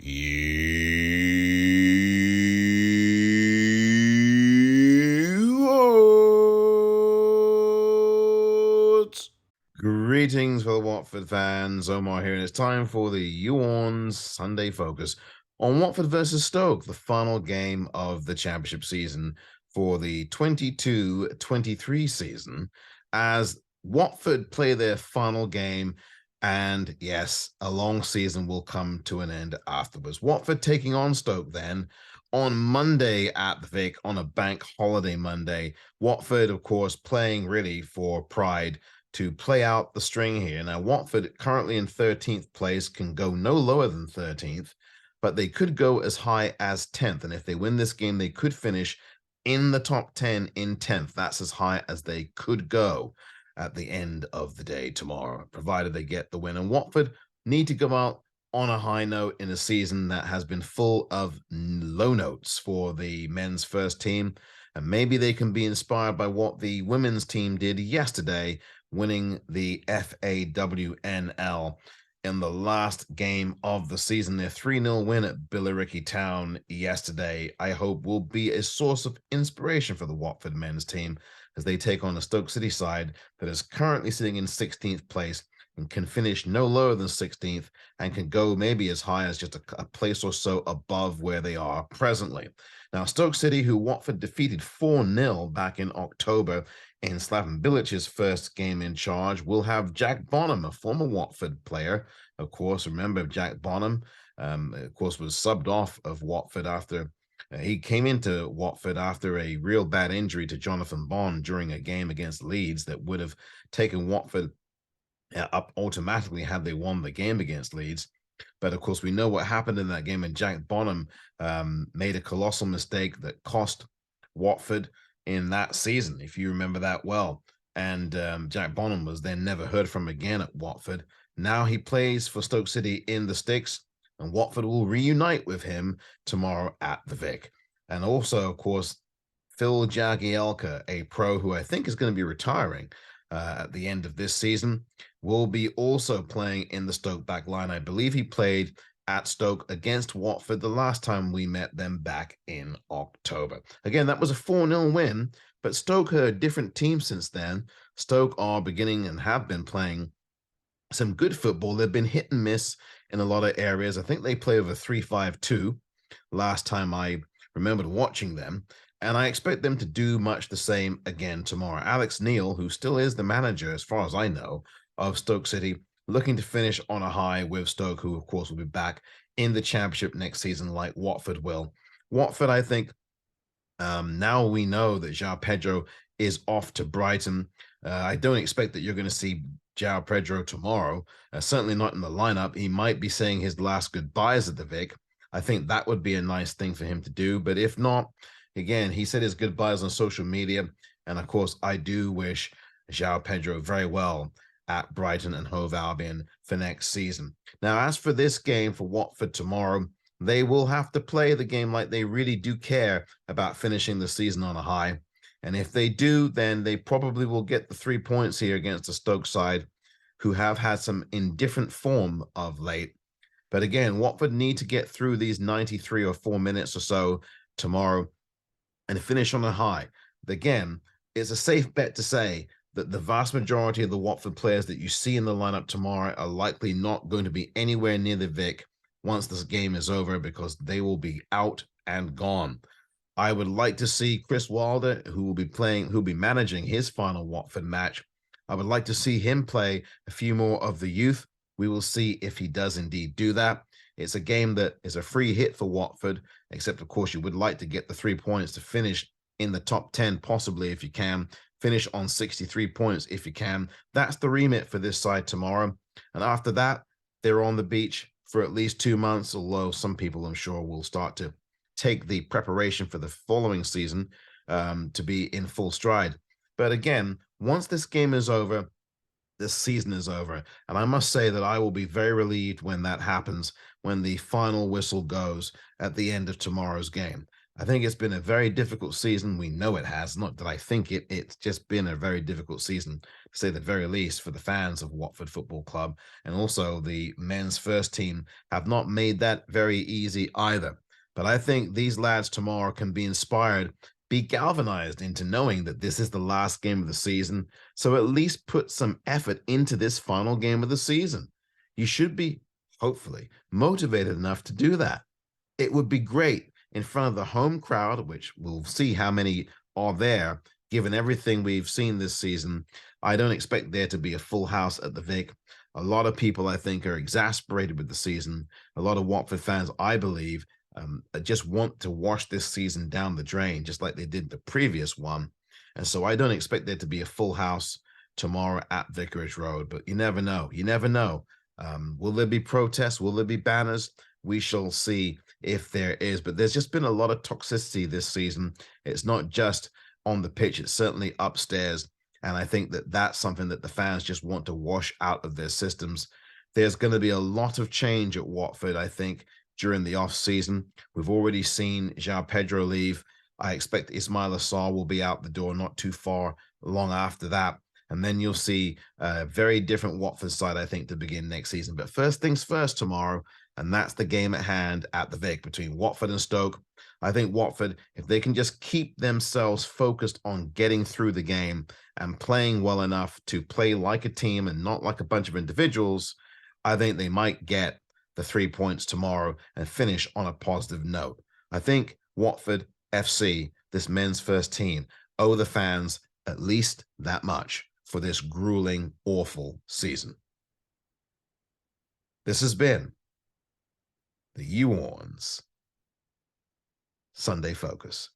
Youorns. Greetings for the Watford fans. Omar here, and it's time for the YouOrns Sunday Focus on Watford versus Stoke, the final game of the Championship season for the 22-23 season, as Watford play their final game. And yes, a long season will come to an end afterwards. Watford taking on Stoke then on Monday at the Vic, on a bank holiday Monday. Watford, of course, playing really for pride to play out the string here. Now, Watford, currently in 13th place, can go no lower than 13th, but they could go as high as 10th. And if they win this game, they could finish in the top 10 in 10th. That's as high as they could go at the end of the day tomorrow, provided they get the win. And Watford need to go out on a high note in a season that has been full of low notes for the men's first team. And maybe they can be inspired by what the women's team did yesterday, winning the FAWNL in the last game of the season. Their 3-0 win at Billericay Town yesterday, I hope, will be a source of inspiration for the Watford men's team as they take on a Stoke City side that is currently sitting in 16th place and can finish no lower than 16th and can go maybe as high as just a place or so above where they are presently. Now, Stoke City, who Watford defeated 4-0 back in October in Slaven Bilic's first game in charge, will have Jack Bonham, a former Watford player. Of course, remember Jack Bonham, of course, was subbed off of Watford after he came into Watford after a real bad injury to Jonathan Bond during a game against Leeds that would have taken Watford up automatically had they won the game against Leeds. But of course, we know what happened in that game, and Jack Bonham made a colossal mistake that cost Watford in that season, if you remember that well. And Jack Bonham was then never heard from again at Watford. Now he plays for Stoke City in the Sticks, and Watford will reunite with him tomorrow at the Vic. And also, of course, Phil Jagielka, a pro who I think is going to be retiring at the end of this season, will be also playing in the Stoke back line. I believe he played at Stoke against Watford the last time we met them back in October. Again, that was a 4-0 win, but Stoke are a different team since then. Stoke are beginning and have been playing some good football. They've been hit and miss in a lot of areas. I think they play over 3-5-2 last time I remembered watching them, and I expect them to do much the same again tomorrow. Alex Neil, who still is the manager, as far as I know, of Stoke City, looking to finish on a high with Stoke, who, of course, will be back in the Championship next season like Watford will. Watford, I think, now we know that João Pedro is off to Brighton. I don't expect that you're going to see João Pedro tomorrow, certainly not in the lineup. He might be saying his last goodbyes at the Vic. I think that would be a nice thing for him to do. But if not, again, he said his goodbyes on social media. And of course, I do wish João Pedro very well at Brighton and Hove Albion for next season. Now, as for this game for Watford tomorrow, they will have to play the game like they really do care about finishing the season on a high. And if they do, then they probably will get the 3 points here against the Stoke side, who have had some indifferent form of late. But again, Watford need to get through these 93 or 4 minutes or so tomorrow and finish on a high. Again, it's a safe bet to say that the vast majority of the Watford players that you see in the lineup tomorrow are likely not going to be anywhere near the Vic once this game is over, because they will be out and gone. I would like to see Chris Wilder, who will be managing his final Watford match. I would like to see him play a few more of the youth. We will see if he does indeed do that. It's a game that is a free hit for Watford, except, of course, you would like to get the 3 points to finish in the top 10, possibly if you can. Finish on 63 points if you can. That's the remit for this side tomorrow. And after that, they're on the beach for at least 2 months, although some people, I'm sure, will start to take the preparation for the following season to be in full stride. But again, once this game is over, this season is over. And I must say that I will be very relieved when that happens, when the final whistle goes at the end of tomorrow's game. I think it's been a very difficult season. We know it has. Not that I think it. It's just been a very difficult season, to say the very least, for the fans of Watford Football Club. And also the men's first team have not made that very easy either. But I think these lads tomorrow can be inspired, be galvanized into knowing that this is the last game of the season. So at least put some effort into this final game of the season. You should be, hopefully, motivated enough to do that. It would be great in front of the home crowd, which we'll see how many are there, given everything we've seen this season. I don't expect there to be a full house at the Vic. A lot of people, I think, are exasperated with the season. A lot of Watford fans, I believe, just want to wash this season down the drain, just like they did the previous one. And so I don't expect there to be a full house tomorrow at Vicarage Road, but you never know. You never know. Will there be protests? Will there be banners? We shall see if there is. But there's just been a lot of toxicity this season. It's not just on the pitch, it's certainly upstairs. And I think that that's something that the fans just want to wash out of their systems. There's going to be a lot of change at Watford, I think, during the off season. We've already seen João Pedro leave. I expect Ismail Assar will be out the door not too far long after that. And then you'll see a very different Watford side, I think, to begin next season. But first things first tomorrow, and that's the game at hand at the Vic between Watford and Stoke. I think Watford, if they can just keep themselves focused on getting through the game and playing well enough to play like a team and not like a bunch of individuals, I think they might get the 3 points tomorrow and finish on a positive note. I think Watford FC, this men's first team, owe the fans at least that much for this grueling, awful season. This has been the YouOrns Sunday Focus.